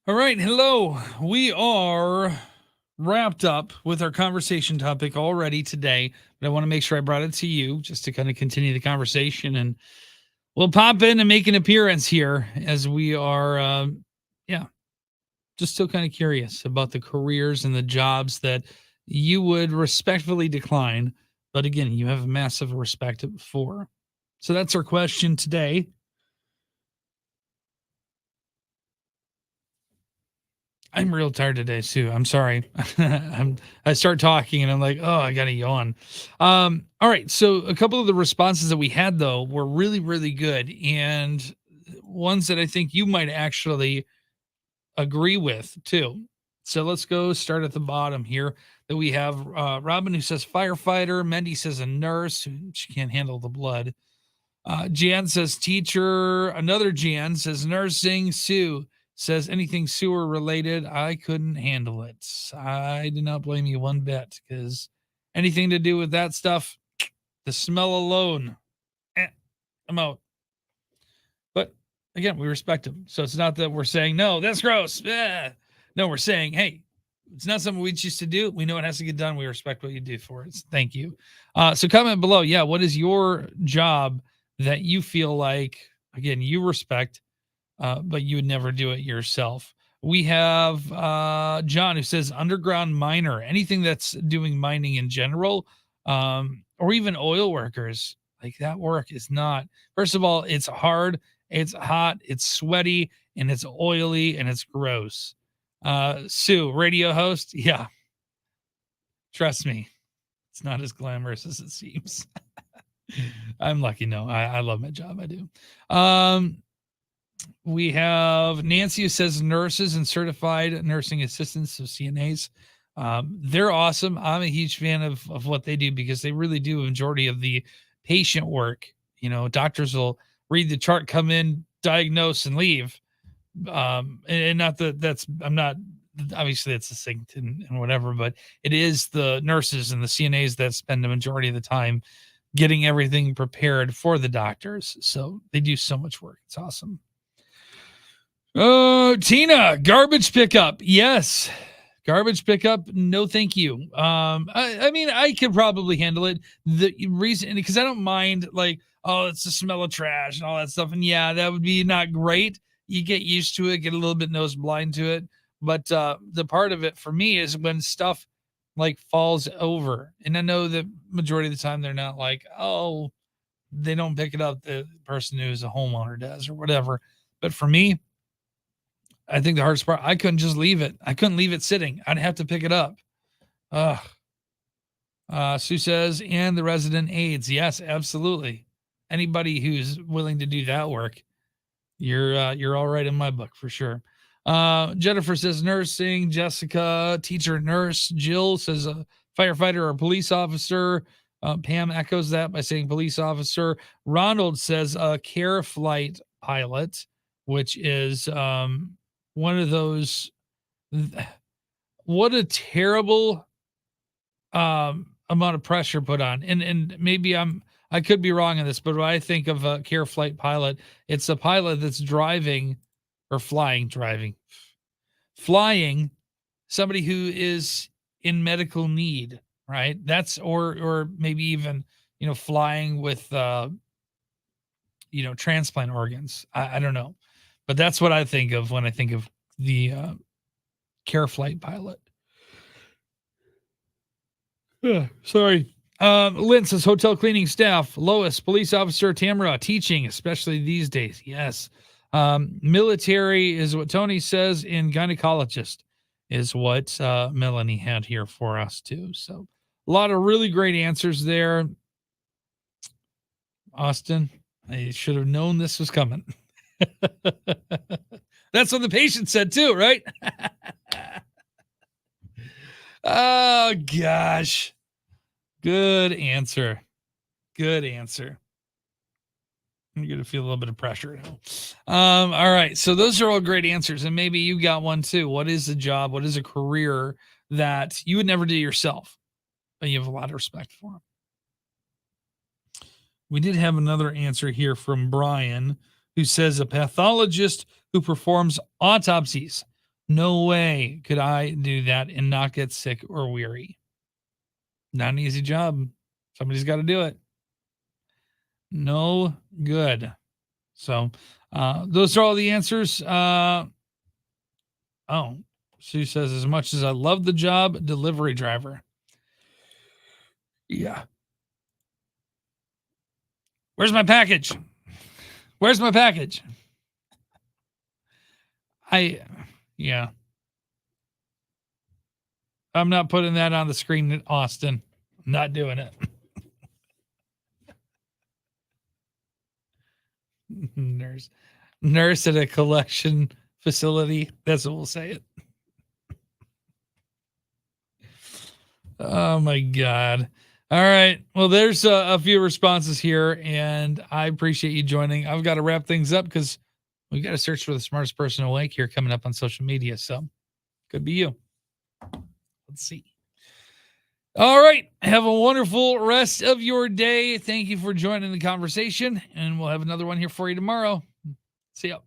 All right, hello. We are wrapped up with our conversation topic already today, but I want to make sure I brought it to you just to kind of continue the conversation, and we'll pop in and make an appearance here as we are, yeah, just still kind of curious about the careers and the jobs that you would respectfully decline, but again, you have a massive respect for. So that's our question today. I'm real tired today, Sue. I'm sorry. I start talking and I'm like, oh, I gotta yawn. All right. So a couple of the responses that we had though were really, really good, and ones that I think you might actually agree with too. So let's go start at the bottom here. That we have Robin, who says firefighter. Mendy says a nurse. She can't handle the blood. Jan says teacher. Another Jan says nursing. Sue says anything sewer related. I couldn't handle it. I do not blame you one bit, because anything to do with that stuff, the smell alone, I'm out. But again, we respect them. So it's not that we're saying, no, that's gross. No, we're saying, hey, it's not something we choose to do. We know it has to get done. We respect what you do for it. Thank you. So comment below. Yeah, what is your job that you feel like, again, you respect, but you would never do it yourself? We have John, who says underground miner, anything that's doing mining in general, or even oil workers. Like, that work is not, first of all, it's hard, it's hot, it's sweaty, and it's oily, and it's gross. Sue, radio host. Yeah, trust me, it's not as glamorous as it seems. I'm lucky. No, I love my job. I do. We have Nancy, who says nurses and certified nursing assistants, so CNAs. They're awesome. I'm a huge fan of what they do, because they really do a majority of the patient work. You know, doctors will read the chart, come in, diagnose, and leave. And not that that's, I'm not, obviously it's succinct and whatever, but it is the nurses and the CNAs that spend the majority of the time getting everything prepared for the doctors. So they do so much work. It's awesome. Oh, Tina, garbage pickup. Yes. Garbage pickup. No, thank you. I mean, I could probably handle it. The reason, because I don't mind, like, oh, it's the smell of trash and all that stuff. And yeah, that would be not great. You get used to it, get a little bit nose blind to it. But the part of it for me is when stuff like falls over. And I know that majority of the time they're not like, oh, they don't pick it up. The person who's a homeowner does or whatever. But for me, I think the hardest part, I couldn't just leave it. I couldn't leave it sitting. I'd have to pick it up. Ugh. Sue says, and the resident aides. Yes, absolutely. Anybody who's willing to do that work, you're all right in my book for sure. Jennifer says nursing. Jessica, teacher, nurse. Jill says a firefighter or police officer. Pam echoes that by saying police officer. Ronald says a care flight pilot, which is one of those. What a terrible amount of pressure put on. And maybe I could be wrong on this, but when I think of a care flight pilot, it's a pilot that's driving or flying somebody who is in medical need, right? That's, or maybe even, flying with transplant organs. I don't know, but that's what I think of when I think of the care flight pilot. Sorry. Lynn says hotel cleaning staff. Lois, police officer. Tamara, teaching, especially these days. Yes. Military is what Tony says, and gynecologist is what Melanie had here for us too. So a lot of really great answers there. Austin, I should have known this was coming. That's what the patient said too, right? Oh gosh. Good answer. Good answer. I'm going to feel a little bit of pressure now. All right. So those are all great answers. And maybe you got one too. What is a job? What is a career that you would never do yourself, but you have a lot of respect for? We did have another answer here from Brian, who says a pathologist who performs autopsies. No way could I do that and not get sick or weary. Not an easy job. Somebody's got to do it. No good. So, those are all the answers. Oh, Sue says, as much as I love the job, delivery driver. Yeah. Where's my package? Where's my package? Yeah. I'm not putting that on the screen, Austin. I'm not doing it. Nurse at a collection facility. That's what we'll say it. Oh my God. All right. Well, there's a few responses here, and I appreciate you joining. I've got to wrap things up because we got to search for the smartest person awake here coming up on social media. So could be you. Let's see. All right. Have a wonderful rest of your day. Thank you for joining the conversation, and we'll have another one here for you tomorrow. See ya.